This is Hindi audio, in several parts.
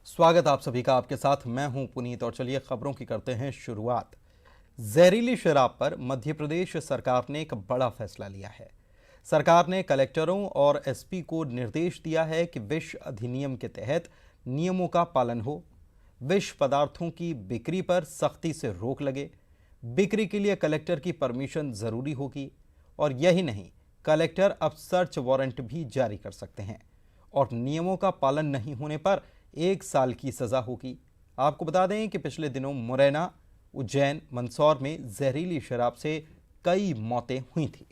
स्वागत आप सभी का। आपके साथ मैं हूं पुनीत और चलिए खबरों की करते हैं शुरुआत। जहरीली शराब पर मध्य प्रदेश सरकार ने एक बड़ा फैसला लिया है। सरकार ने कलेक्टरों और एसपी को निर्देश दिया है कि विष अधिनियम के तहत नियमों का पालन हो। विष पदार्थों की बिक्री पर सख्ती से रोक लगे। बिक्री के लिए कलेक्टर की परमिशन जरूरी होगी और यही नहीं, कलेक्टर अब सर्च वारंट भी जारी कर सकते हैं और नियमों का पालन नहीं होने पर 1 साल की सजा होगी। आपको बता दें कि पिछले दिनों मुरैना, उज्जैन, मंदसौर में जहरीली शराब से कई मौतें हुई थी।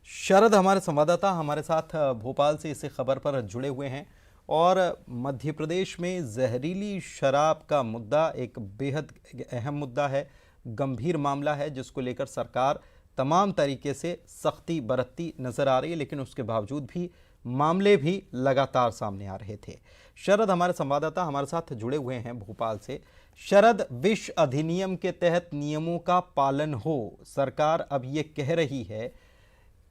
शरद हमारे संवाददाता हमारे साथ भोपाल से इस खबर पर जुड़े हुए हैं और मध्य प्रदेश में जहरीली शराब का मुद्दा एक बेहद अहम मुद्दा है, गंभीर मामला है जिसको लेकर सरकार तमाम तरीके से सख्ती बरतती नजर आ रही है, लेकिन उसके बावजूद भी मामले भी लगातार सामने आ रहे थे। शरद हमारे संवाददाता हमारे साथ जुड़े हुए हैं भोपाल से। शरद, विष अधिनियम के तहत नियमों का पालन हो, सरकार अब ये कह रही है,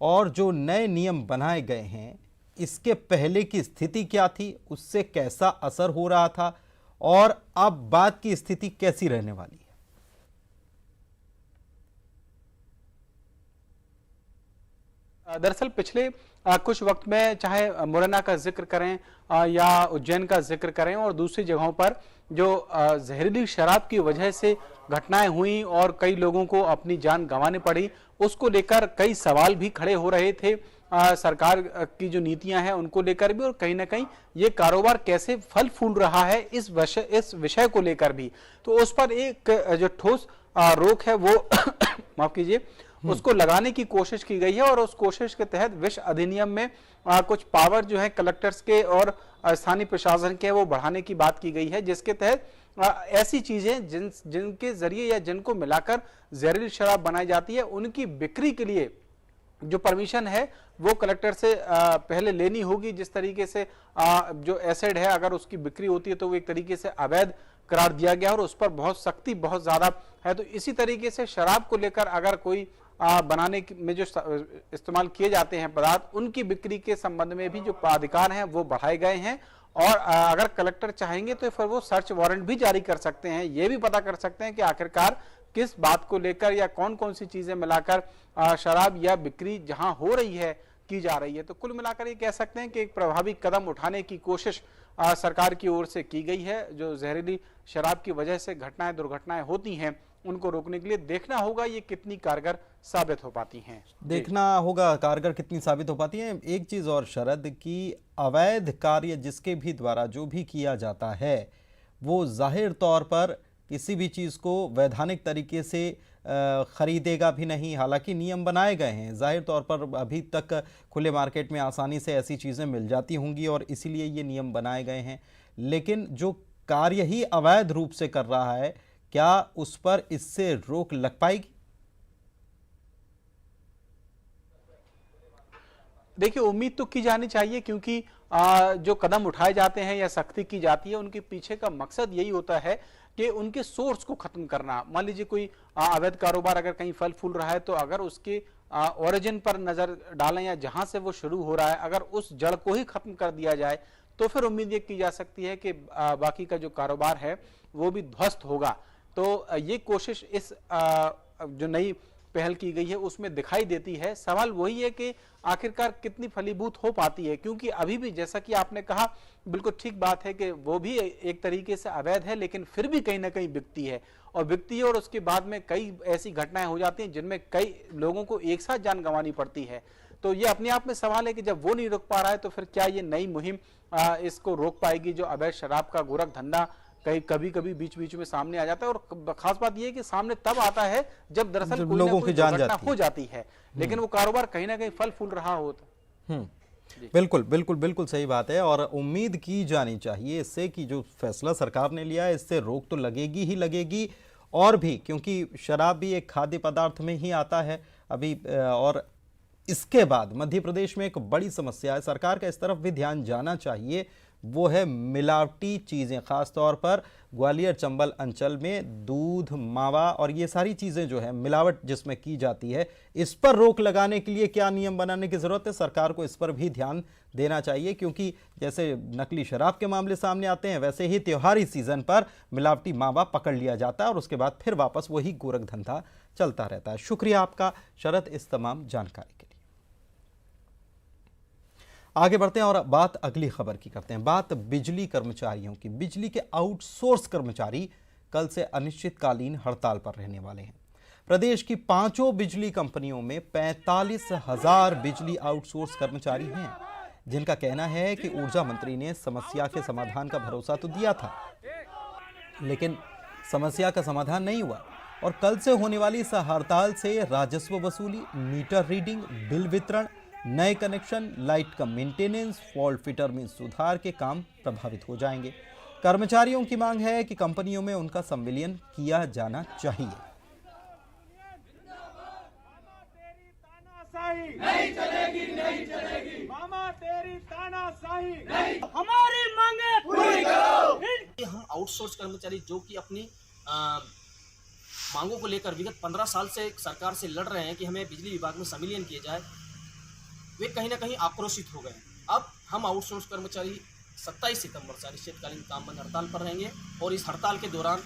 और जो नए नियम बनाए गए हैं इसके पहले की स्थिति क्या थी, उससे कैसा असर हो रहा था और अब बाद की स्थिति कैसी रहने वाली है? दरअसल पिछले कुछ वक्त में चाहे मुरैना का जिक्र करें या उज्जैन का जिक्र करें और दूसरी जगहों पर जो जहरीली शराब की वजह से घटनाएं हुई और कई लोगों को अपनी जान गंवानी पड़ी, उसको लेकर कई सवाल भी खड़े हो रहे थे। सरकार की जो नीतियां हैं उनको लेकर भी और कहीं ना कहीं ये कारोबार कैसे फल फूल रहा है इस विषय को लेकर भी, तो उस पर एक जो ठोस रोक है वो माफ कीजिए उसको लगाने की कोशिश की गई है और उस कोशिश के तहत विष अधिनियम में कुछ पावर जो है कलेक्टर्स के और स्थानीय प्रशासन के वो बढ़ाने की बात की गई है, जिसके तहत ऐसी चीजें जिनके जरिए या जिनको मिलाकर जहरीली शराब बनाई जाती है उनकी बिक्री के लिए जो परमिशन है वो कलेक्टर से पहले लेनी होगी। जिस तरीके से जो एसिड है अगर उसकी बिक्री होती है तो वो एक तरीके से अवैध करार दिया गया और उस पर बहुत सख्ती बहुत ज्यादा है। तो इसी तरीके से शराब को लेकर अगर कोई बनाने में जो इस्तेमाल किए जाते हैं पदार्थ, उनकी बिक्री के संबंध में भी जो अधिकार हैं वो बढ़ाए गए हैं और अगर कलेक्टर चाहेंगे तो फिर वो सर्च वारंट भी जारी कर सकते हैं। ये भी पता कर सकते हैं कि आखिरकार किस बात को लेकर या कौन कौन सी चीजें मिलाकर शराब या बिक्री जहां हो रही है की जा रही है। तो कुल मिलाकर ये कह सकते हैं कि एक प्रभावी कदम उठाने की कोशिश सरकार की ओर से की गई है। जो जहरीली शराब की वजह से घटनाएं दुर्घटनाएं होती हैं उनको रोकने के लिए देखना होगा ये कितनी कारगर साबित हो पाती हैं। देखना होगा कारगर कितनी साबित हो पाती है। एक चीज और शरद की, अवैध कार्य जिसके भी द्वारा जो भी किया जाता है वो जाहिर तौर पर किसी भी चीज को वैधानिक तरीके से खरीदेगा भी नहीं। हालांकि नियम बनाए गए हैं, जाहिर तौर पर अभी तक खुले मार्केट में आसानी से ऐसी चीजें मिल जाती होंगी और इसीलिए ये नियम बनाए गए हैं, लेकिन जो कार्य ही अवैध रूप से कर रहा है, क्या उस पर इससे रोक लग पाएगी? देखिए, उम्मीद तो की जानी चाहिए क्योंकि जो कदम उठाए जाते हैं या सख्ती की जाती है उनके पीछे का मकसद यही होता है कि उनके सोर्स को खत्म करना। मान लीजिए कोई अवैध कारोबार अगर कहीं फल फूल रहा है तो अगर उसके ओरिजिन पर नजर डालें या जहां से वो शुरू हो रहा है अगर उस जड़ को ही खत्म कर दिया जाए तो फिर उम्मीद ये की जा सकती है कि बाकी का जो कारोबार है वो भी ध्वस्त होगा। तो ये कोशिश इस जो नई पहल की गई है उसमें दिखाई देती है। सवाल वही है कि आखिरकार कितनी फलीभूत हो पाती है, क्योंकि अभी भी जैसा कि आपने कहा बिल्कुल ठीक बात है कि वो भी एक तरीके से अवैध है लेकिन फिर भी कहीं ना कहीं बिकती है और उसके बाद में कई ऐसी घटनाएं हो जाती हैं जिनमें कई लोगों को एक साथ जान गंवानी पड़ती है। तो ये अपने आप में सवाल है कि जब वो नहीं रोक पा रहा है तो फिर क्या ये नई मुहिम इसको रोक पाएगी? जो अवैध शराब का गोरख धंधा कभी कभी बीच बीच में सामने आ जाता है और खास बात यह है कि सामने तब आता है जब दरअसल कोई ना कोई घटना हो जाती है, लेकिन वो कारोबार कहीं ना कहीं फल फूल रहा होता। बिल्कुल बिल्कुल बिल्कुल सही बात है और उम्मीद की जानी चाहिए इससे कि जो फैसला सरकार ने लिया है इससे रोक तो लगेगी ही लगेगी, और भी क्योंकि शराब भी एक खाद्य पदार्थ में ही आता है अभी। और इसके बाद मध्य प्रदेश में एक बड़ी समस्या है, सरकार का इस तरफ भी ध्यान जाना चाहिए। वो है मिलावटी चीज़ें। ख़ास तौर पर ग्वालियर चंबल अंचल में दूध, मावा और ये सारी चीज़ें जो है मिलावट जिसमें की जाती है, इस पर रोक लगाने के लिए क्या नियम बनाने की ज़रूरत है? सरकार को इस पर भी ध्यान देना चाहिए, क्योंकि जैसे नकली शराब के मामले सामने आते हैं, वैसे ही त्योहारी सीज़न पर मिलावटी मावा पकड़ लिया जाता है और उसके बाद फिर वापस वही गोरख धंधा चलता रहता है। शुक्रिया आपका शरद इस तमाम जानकारी के लिए। आगे बढ़ते हैं और बात अगली खबर की करते हैं। बात बिजली कर्मचारियों की। बिजली के आउटसोर्स कर्मचारी कल से अनिश्चितकालीन हड़ताल पर रहने वाले हैं। प्रदेश की 5 बिजली कंपनियों में 45,000 बिजली आउटसोर्स कर्मचारी हैं, जिनका कहना है कि ऊर्जा मंत्री ने समस्या के समाधान का भरोसा तो दिया था, लेकिन समस्या का समाधान नहीं हुआ और कल से होने वाली इस हड़ताल से राजस्व वसूली, मीटर रीडिंग, बिल वितरण, नए कनेक्शन, लाइट का मेंटेनेंस, फॉल्ट फिटर में सुधार के काम प्रभावित हो जाएंगे। कर्मचारियों की मांग है कि कंपनियों में उनका संविलियन किया जाना चाहिए। नहीं चलेगी, नहीं चलेगी, मामा तेरी तानाशाही नहीं, हमारी मांगे पूरी करो। हम आउटसोर्स कर्मचारी जो कि अपनी मांगों को लेकर विगत 15 साल से सरकार से लड़ रहे हैं कि हमें बिजली विभाग में संविलियन किया जाए, वे कहीं ना कहीं आक्रोशित हो गए। अब हम आउटसोर्स कर्मचारी 27 सितंबर से अनिश्चितकालीन काम बंद हड़ताल पर रहेंगे और इस हड़ताल के दौरान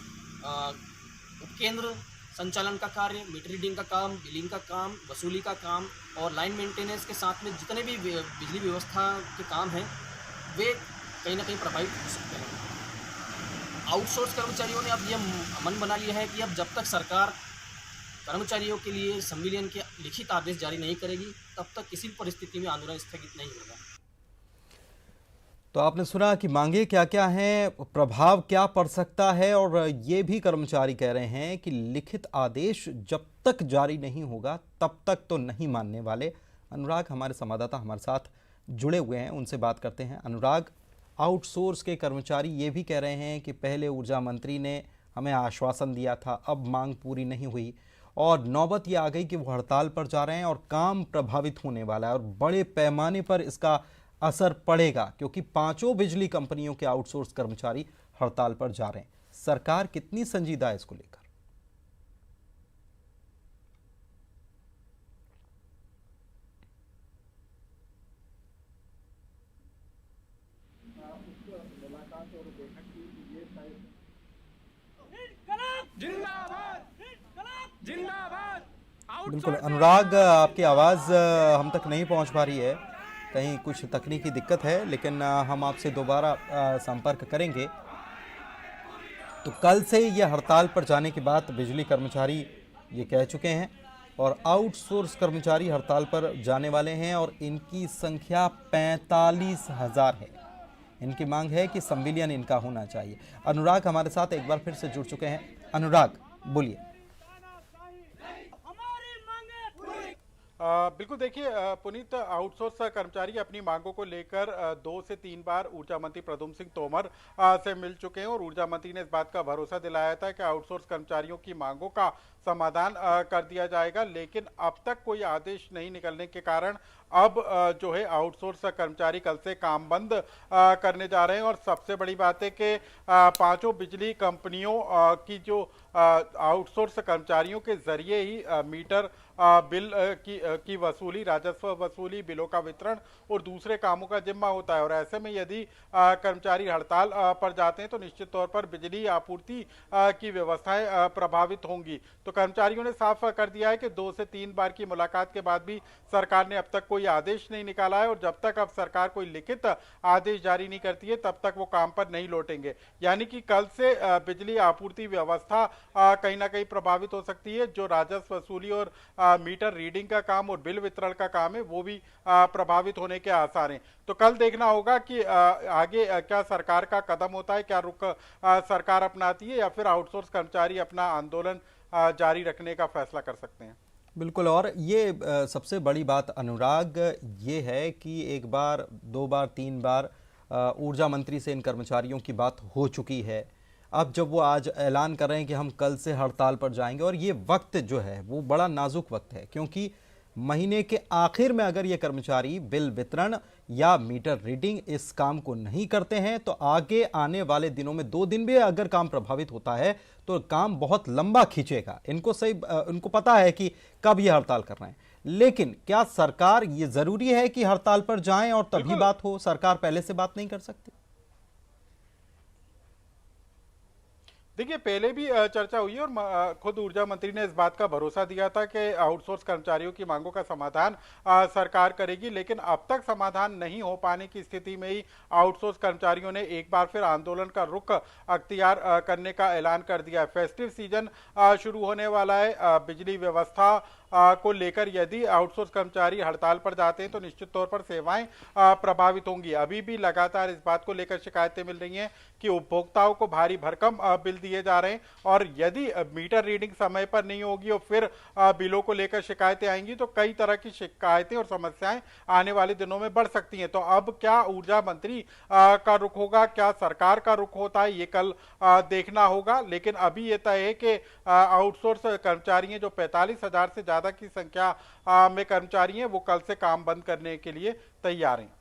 उपकेंद्र संचालन का कार्य, मीटर रीडिंग का काम, बिलिंग का काम, वसूली का काम और लाइन मेंटेनेंस के साथ में जितने भी बिजली व्यवस्था के काम हैं वे कहीं ना कहीं प्रभावित हो सकते हैं। आउटसोर्स कर्मचारियों ने अब यह मन बना लिया है कि अब जब तक सरकार कर्मचारियों के लिए संविलियन के लिखित आदेश जारी नहीं करेगी, तब तक किसी भी परिस्थिति में आंदोलन स्थगित नहीं होगा। तो आपने सुना कि मांगे क्या क्या हैं, प्रभाव क्या पड़ सकता है, और ये भी कर्मचारी कह रहे हैं कि लिखित आदेश जब तक जारी नहीं होगा तब तक तो नहीं मानने वाले। अनुराग हमारे संवाददाता हमारे साथ जुड़े हुए हैं, उनसे बात करते हैं। अनुराग, आउटसोर्स के कर्मचारी ये भी कह रहे हैं कि पहले ऊर्जा मंत्री ने हमें आश्वासन दिया था, अब मांग पूरी नहीं हुई और नौबत ये आ गई कि वो हड़ताल पर जा रहे हैं और काम प्रभावित होने वाला है और बड़े पैमाने पर इसका असर पड़ेगा, क्योंकि 5 बिजली कंपनियों के आउटसोर्स कर्मचारी हड़ताल पर जा रहे हैं। सरकार कितनी संजीदा है इसको लेकर? बिल्कुल अनुराग, आपकी आवाज़ हम तक नहीं पहुंच पा रही है, कहीं कुछ तकनीकी दिक्कत है, लेकिन हम आपसे दोबारा संपर्क करेंगे। तो कल से ये हड़ताल पर जाने के बाद बिजली कर्मचारी ये कह चुके हैं और आउटसोर्स कर्मचारी हड़ताल पर जाने वाले हैं और इनकी संख्या 45,000 है। इनकी मांग है कि संविलियन इनका होना चाहिए। अनुराग हमारे साथ एक बार फिर से जुड़ चुके हैं। अनुराग बोलिए। बिल्कुल, देखिए पुनीत, आउटसोर्स कर्मचारी अपनी मांगों को लेकर 2 से 3 बार ऊर्जा मंत्री प्रद्युम्न सिंह तोमर से मिल चुके हैं और ऊर्जा मंत्री ने इस बात का भरोसा दिलाया था कि आउटसोर्स कर्मचारियों की मांगों का समाधान कर दिया जाएगा, लेकिन अब तक कोई आदेश नहीं निकलने के कारण अब जो है आउटसोर्स कर्मचारी कल से काम बंद करने जा रहे हैं। और सबसे बड़ी बात है कि 5 बिजली कंपनियों की जो आउटसोर्स कर्मचारियों के जरिए ही मीटर बिल की वसूली, राजस्व वसूली, बिलों का वितरण और दूसरे कामों का जिम्मा होता है। और ऐसे में यदि कर्मचारी हड़ताल पर जाते हैं तो निश्चित तौर पर बिजली आपूर्ति की व्यवस्थाएं प्रभावित होंगी। तो कर्मचारियों ने साफ कर दिया है कि 2 से 3 बार की मुलाकात के बाद भी सरकार ने अब तक कोई आदेश नहीं निकाला है और जब तक अब सरकार कोई लिखित आदेश जारी नहीं करती है तब तक वो काम पर नहीं लौटेंगे। यानी कि कल से बिजली आपूर्ति व्यवस्था कहीं ना कहीं प्रभावित हो सकती है। जो राजस्व वसूली और मीटर रीडिंग का काम और बिल वितरण का काम है वो भी प्रभावित होने के आसार हैं। तो कल देखना होगा कि आगे क्या सरकार का कदम होता है, क्या रुख सरकार अपनाती है या फिर आउटसोर्स कर्मचारी अपना आंदोलन जारी रखने का फैसला कर सकते हैं। बिल्कुल, और ये सबसे बड़ी बात अनुराग ये है कि 1 बार 2 बार 3 बार ऊर्जा मंत्री से इन कर्मचारियों की बात हो चुकी है। अब जब वो आज ऐलान कर रहे हैं कि हम कल से हड़ताल पर जाएंगे, और ये वक्त जो है वो बड़ा नाजुक वक्त है, क्योंकि महीने के आखिर में अगर ये कर्मचारी बिल वितरण या मीटर रीडिंग इस काम को नहीं करते हैं तो आगे आने वाले दिनों में 2 दिन भी अगर काम प्रभावित होता है तो काम बहुत लंबा खींचेगा। इनको पता है कि कब ये हड़ताल कर रहे हैं, लेकिन क्या सरकार, ये जरूरी है कि हड़ताल पर जाएं और तभी बात हो? सरकार पहले से बात नहीं कर सकती? देखिए, पहले भी चर्चा हुई है और खुद ऊर्जा मंत्री ने इस बात का भरोसा दिया था कि आउटसोर्स कर्मचारियों की मांगों का समाधान सरकार करेगी, लेकिन अब तक समाधान नहीं हो पाने की स्थिति में ही आउटसोर्स कर्मचारियों ने एक बार फिर आंदोलन का रुख अख्तियार करने का ऐलान कर दिया है। फेस्टिव सीजन शुरू होने वाला है। बिजली व्यवस्था को लेकर यदि आउटसोर्स कर्मचारी हड़ताल पर जाते हैं तो निश्चित तौर पर सेवाएं प्रभावित होंगी। अभी भी लगातार इस बात को लेकर शिकायतें मिल रही हैं कि उपभोक्ताओं को भारी भरकम बिल दिए जा रहे हैं और यदि मीटर रीडिंग समय पर नहीं होगी और फिर बिलों को लेकर शिकायतें आएंगी तो कई तरह की शिकायतें और समस्याएं आने वाले दिनों में बढ़ सकती हैं। तो अब क्या ऊर्जा मंत्री का रुख होगा, क्या सरकार का रुख होता है, ये कल देखना होगा। लेकिन अभी ये तय है कि आउटसोर्स कर्मचारी हैं जो 45,000 से ज्यादा की संख्या में कर्मचारी हैं, वो कल से काम बंद करने के लिए तैयार हैं।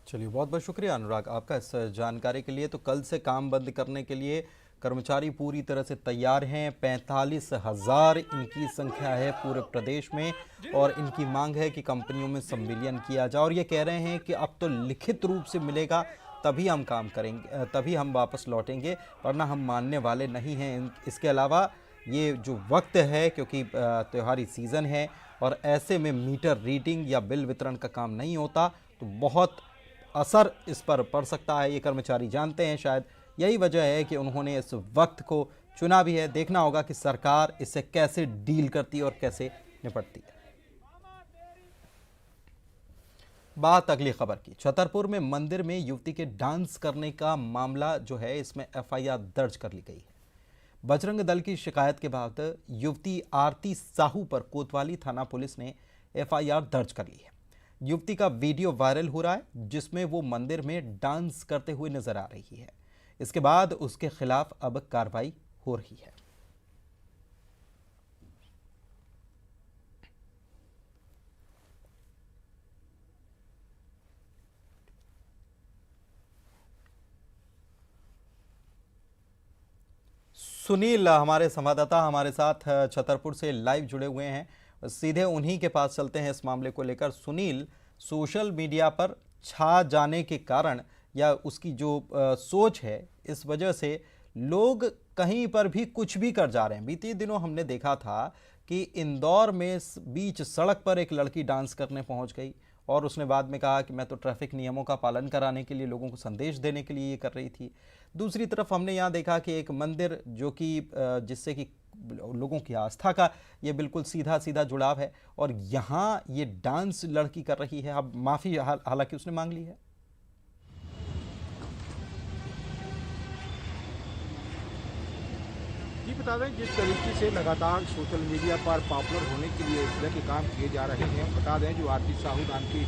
चलिए, बहुत बहुत शुक्रिया अनुराग आपका इस जानकारी के लिए। तो कल से काम बंद करने के लिए कर्मचारी पूरी तरह से तैयार हैं। 45,000 इनकी संख्या है पूरे प्रदेश में और इनकी मांग है कि कंपनियों में संविलियन किया जाए और ये कह रहे हैं कि अब तो लिखित रूप से मिलेगा तभी हम काम करेंगे, तभी हम वापस लौटेंगे, वरना हम मानने वाले नहीं हैं। इसके अलावा ये जो वक्त है, क्योंकि त्योहारी सीज़न है और ऐसे में मीटर रीडिंग या बिल वितरण का काम नहीं होता तो बहुत असर इस पर पड़ सकता है, ये कर्मचारी जानते हैं। शायद यही वजह है कि उन्होंने इस वक्त को चुना भी है। देखना होगा कि सरकार इससे कैसे डील करती है और कैसे निपटती है। बात अगली खबर की। छतरपुर में मंदिर में युवती के डांस करने का मामला जो है, इसमें एफआईआर दर्ज कर ली गई है। बजरंग दल की शिकायत के बाद युवती आरती साहू पर कोतवाली थाना पुलिस ने एफआईआर दर्ज कर ली है। युवती का वीडियो वायरल हो रहा है जिसमें वो मंदिर में डांस करते हुए नजर आ रही है। इसके बाद उसके खिलाफ अब कार्रवाई हो रही है। सुनील हमारे संवाददाता हमारे साथ छतरपुर से लाइव जुड़े हुए हैं, सीधे उन्हीं के पास चलते हैं इस मामले को लेकर। सुनील, सोशल मीडिया पर छा जाने के कारण या उसकी जो सोच है, इस वजह से लोग कहीं पर भी कुछ भी कर जा रहे हैं। बीते दिनों हमने देखा था कि इंदौर में बीच सड़क पर एक लड़की डांस करने पहुंच गई और उसने बाद में कहा कि मैं तो ट्रैफिक नियमों का पालन कराने के लिए, लोगों को संदेश देने के लिए ये कर रही थी। दूसरी तरफ हमने यहाँ देखा कि एक मंदिर जो कि जिससे कि लोगों की आस्था का ये बिल्कुल सीधा सीधा जुड़ाव है और यहाँ ये डांस लड़की कर रही है। अब माफ़ी हालांकि उसने मांग ली है। जी बता दें, जिस तरीके से लगातार सोशल मीडिया पर पॉपुलर होने के लिए इस तरह के काम किए जा रहे हैं, बता दें जो आरती साहू नाम की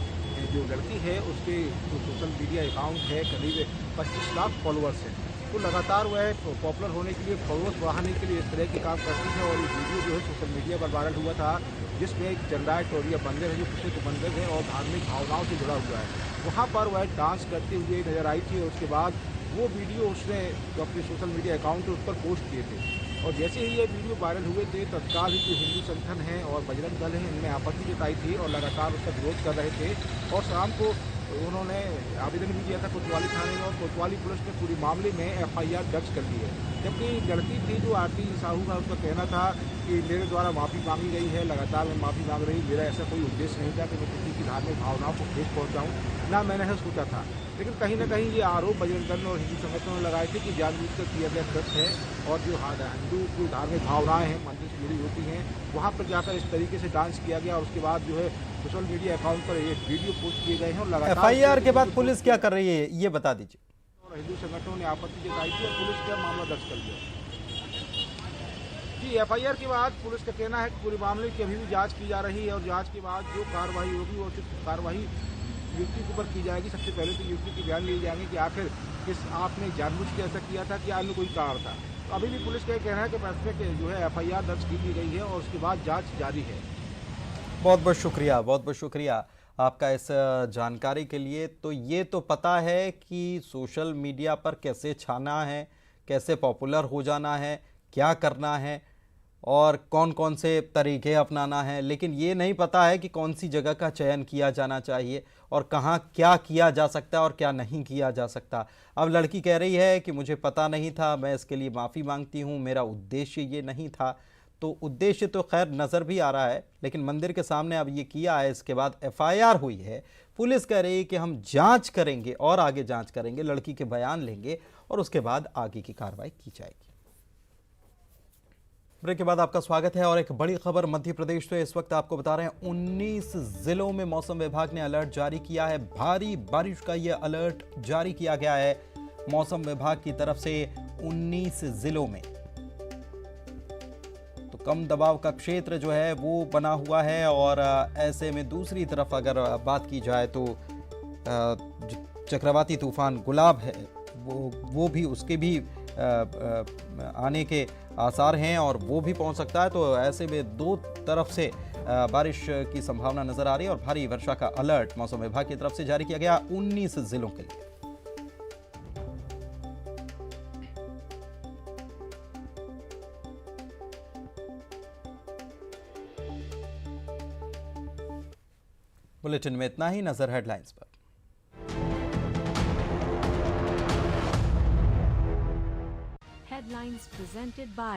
जो लड़की है उसके जो सोशल मीडिया अकाउंट है करीब 25 लाख फॉलोअर्स हैं, तो लगातार वह पॉपुलर होने के लिए, फॉलोअर्स बढ़ाने के लिए इस तरह के काम करती है। और ये वीडियो जो है सोशल मीडिया पर वायरल हुआ था जिसमें एक चंद्राय टोरिया मंदिर है जो प्रसिद्ध मंदिर है और धार्मिक भावनाओं से जुड़ा हुआ है, वहाँ पर वह डांस करते हुए नजर आई थी और उसके बाद वो वीडियो उसने जो अपने सोशल मीडिया अकाउंट है उस पर पोस्ट किए थे। और जैसे ही ये वीडियो वायरल हुए थे तत्काल ही जो हिंदू संगठन है और बजरंग दल है इनमें आपत्ति जताई थी और लगातार उसका विरोध कर रहे थे और शाम को उन्होंने आवेदन भी दिया था कोतवाली थाने में और कोतवाली पुलिस ने पूरी मामले में एफआईआर दर्ज कर ली है। जबकि लड़की थी जो आरती साहू का, उसका कहना था कि मेरे द्वारा माफ़ी मांगी गई है, लगातार मैं माफ़ी मांग रही, मेरा ऐसा कोई उद्देश्य नहीं था कि मैं किसी की धार्मिक भावनाओं को ठेस पहुँचाऊँ, ना मैंने ऐसा सोचा था। लेकिन कहीं ना कहीं ये आरोप बजरंग दल और हिंदू संगठनों ने लगाए थे कि जानबूझकर किया गया कृत्य है और जो हिंदू की धार्मिक भावनाएं हैं, मंदिर से जुड़ी होती हैं, वहाँ पर जाकर इस तरीके से डांस किया गया और उसके बाद जो है सोशल मीडिया अकाउंट पर ये वीडियो पोस्ट किए गए हैं और लगातार एफआईआर के बाद पुलिस क्या कर रही है ये बता दीजिए। और हिंदू संगठनों ने आपत्ति जताई थी और पुलिस का मामला दर्ज कर लिया। जी, एफआईआर के बाद पुलिस का कहना है कि पूरे मामले की अभी भी जांच की जा रही है और जांच के बाद जो कार्रवाई होगी वो उचित कार्रवाई युवती के ऊपर की जाएगी। सबसे पहले तो युवती के बयान लिए जाएंगे कि आखिर आपने जानबूझ के ऐसा किया था कि अन्य कोई कारण था। तो अभी भी पुलिस का कहना है कि प्राथमिक जो है एफआईआर दर्ज की गई है और उसके बाद जांच जारी है। बहुत बहुत शुक्रिया आपका इस जानकारी के लिए। तो ये तो पता है कि सोशल मीडिया पर कैसे छाना है, कैसे पॉपुलर हो जाना है, क्या करना है और कौन कौन से तरीके अपनाना है, लेकिन ये नहीं पता है कि कौन सी जगह का चयन किया जाना चाहिए और कहाँ क्या किया जा सकता है और क्या नहीं किया जा सकता। अब लड़की कह रही है कि मुझे पता नहीं था, मैं इसके लिए माफ़ी मांगती हूँ, मेरा उद्देश्य ये नहीं था। तो उद्देश्य तो खैर नज़र भी आ रहा है, लेकिन मंदिर के सामने अब ये किया है, इसके बाद एफआईआर हुई है। पुलिस कह रही है कि हम जांच करेंगे और आगे जांच करेंगे, लड़की के बयान लेंगे और उसके बाद आगे की कार्रवाई की जाएगी। ब्रेक के बाद आपका स्वागत है और एक बड़ी खबर मध्य प्रदेश से इस वक्त आपको बता रहे हैं 19 जिलों में मौसम विभाग ने अलर्ट जारी किया है। भारी बारिश का यह अलर्ट जारी किया गया है मौसम विभाग की तरफ से 19 जिलों में। तो कम दबाव का क्षेत्र जो है वो बना हुआ है और ऐसे में दूसरी तरफ अगर बात की जाए तो चक्रवाती तूफान गुलाब है वो भी उसके भी आने के आसार हैं और वो भी पहुंच सकता है। तो ऐसे में दो तरफ से बारिश की संभावना नजर आ रही है और भारी वर्षा का अलर्ट मौसम विभाग की तरफ से जारी किया गया 19 जिलों के लिए। बुलेटिन में इतना ही, नजर हेडलाइंस पर। Headlines presented by